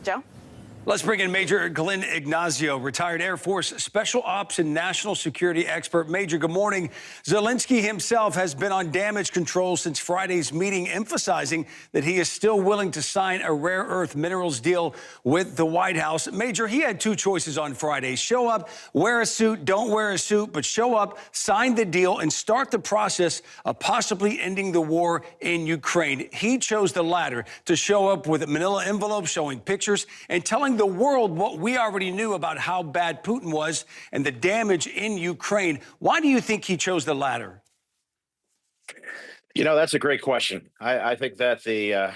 Joe? Let's bring in Major Glenn Ignazio, retired Air Force Special Ops and National Security expert. Major, good morning. Zelensky himself has been on damage control since Friday's meeting, emphasizing that he is still willing to sign a rare earth minerals deal with the White House. Major, he had two choices on Friday. Show up, wear a suit, don't wear a suit, but show up, sign the deal, and start the process of possibly ending the war in Ukraine. He chose the latter, to show up with a manila envelope showing pictures and telling the world what we already knew about how bad Putin was and the damage in Ukraine. Why do you think he chose the latter? That's a great question. I think that the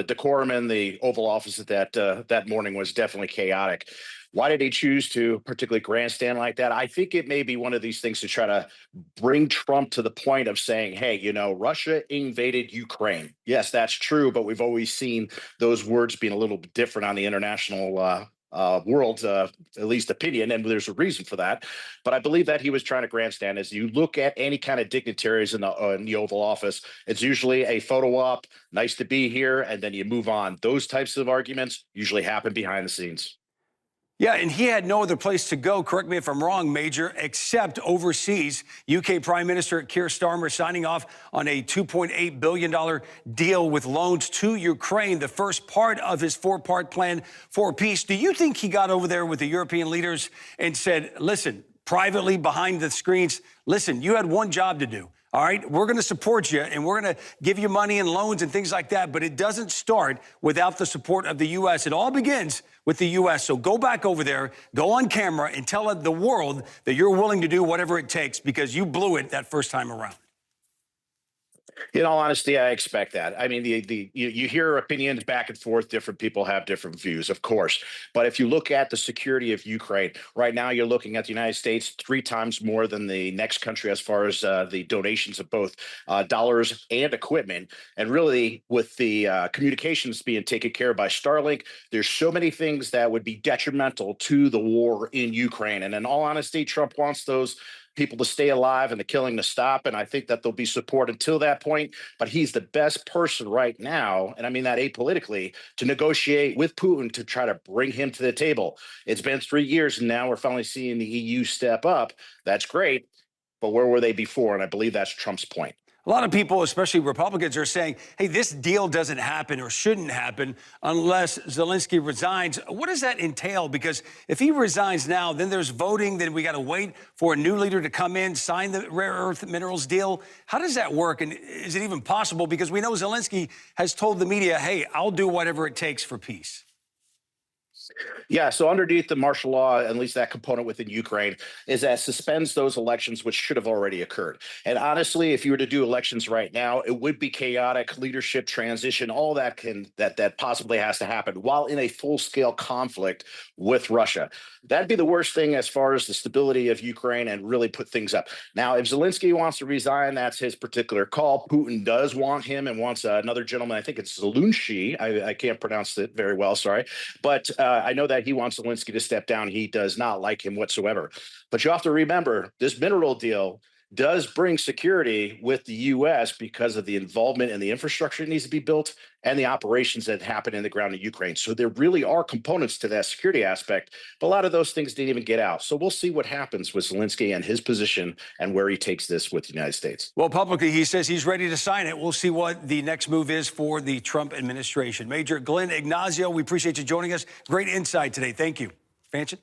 decorum in the Oval Office at that morning was definitely chaotic. Why did he choose to particularly grandstand like that? I think it may be one of these things to try to bring Trump to the point of saying, hey, Russia invaded Ukraine. Yes, that's true, but we've always seen those words being a little bit different on the international world, at least opinion, and there's a reason for that. But I believe that he was trying to grandstand. As you look at any kind of dignitaries in the Oval Office, it's usually a photo op, nice to be here, and then you move on. Those types of arguments usually happen behind the scenes. Yeah, and he had no other place to go, correct me if I'm wrong, Major, except overseas. UK Prime Minister Keir Starmer signing off on a $2.8 billion deal with loans to Ukraine, the first part of his four-part plan for peace. Do you think he got over there with the European leaders and said, listen, privately behind the screens, listen, you had one job to do. All right, we're going to support you and we're going to give you money and loans and things like that. But it doesn't start without the support of the U.S. It all begins with the U.S. So go back over there, go on camera and tell the world that you're willing to do whatever it takes because you blew it that first time around. In all honesty, I expect that. I mean, you hear opinions back and forth. Different people have different views, of course. But if you look at the security of Ukraine, right now you're looking at the United States 3 times more than the next country as far as the donations of both dollars and equipment. And really, with the communications being taken care of by Starlink, there's so many things that would be detrimental to the war in Ukraine. And in all honesty, Trump wants those people to stay alive and the killing to stop. And I think that there'll be support until that point. But he's the best person right now, and I mean that apolitically, to negotiate with Putin to try to bring him to the table. It's been 3 years, and now we're finally seeing the EU step up. That's great. But where were they before? And I believe that's Trump's point. A lot of people, especially Republicans, are saying, hey, this deal doesn't happen or shouldn't happen unless Zelensky resigns. What does that entail? Because if he resigns now, then there's voting, then we got to wait for a new leader to come in, sign the rare earth minerals deal. How does that work? And is it even possible? Because we know Zelensky has told the media, hey, I'll do whatever it takes for peace. Yeah, so underneath the martial law, at least that component within Ukraine, is that suspends those elections which should have already occurred. And honestly, if you were to do elections right now, it would be chaotic, leadership transition, all that that possibly has to happen while in a full-scale conflict with Russia. That'd be the worst thing as far as the stability of Ukraine and really put things up. Now, if Zelensky wants to resign, that's his particular call. Putin does want him and wants another gentleman. I think it's Zelensky. I can't pronounce it very well, sorry. But I know that he wants Zelensky to step down. He does not like him whatsoever. But you have to remember, this mineral deal does bring security with the U.S. because of the involvement in the infrastructure that needs to be built and the operations that happen in the ground in Ukraine. So there really are components to that security aspect, but a lot of those things didn't even get out. So we'll see what happens with Zelensky and his position and where he takes this with the United States. Well, publicly, he says he's ready to sign it. We'll see what the next move is for the Trump administration. Major Glenn Ignazio, we appreciate you joining us. Great insight today. Thank you. Fanchon?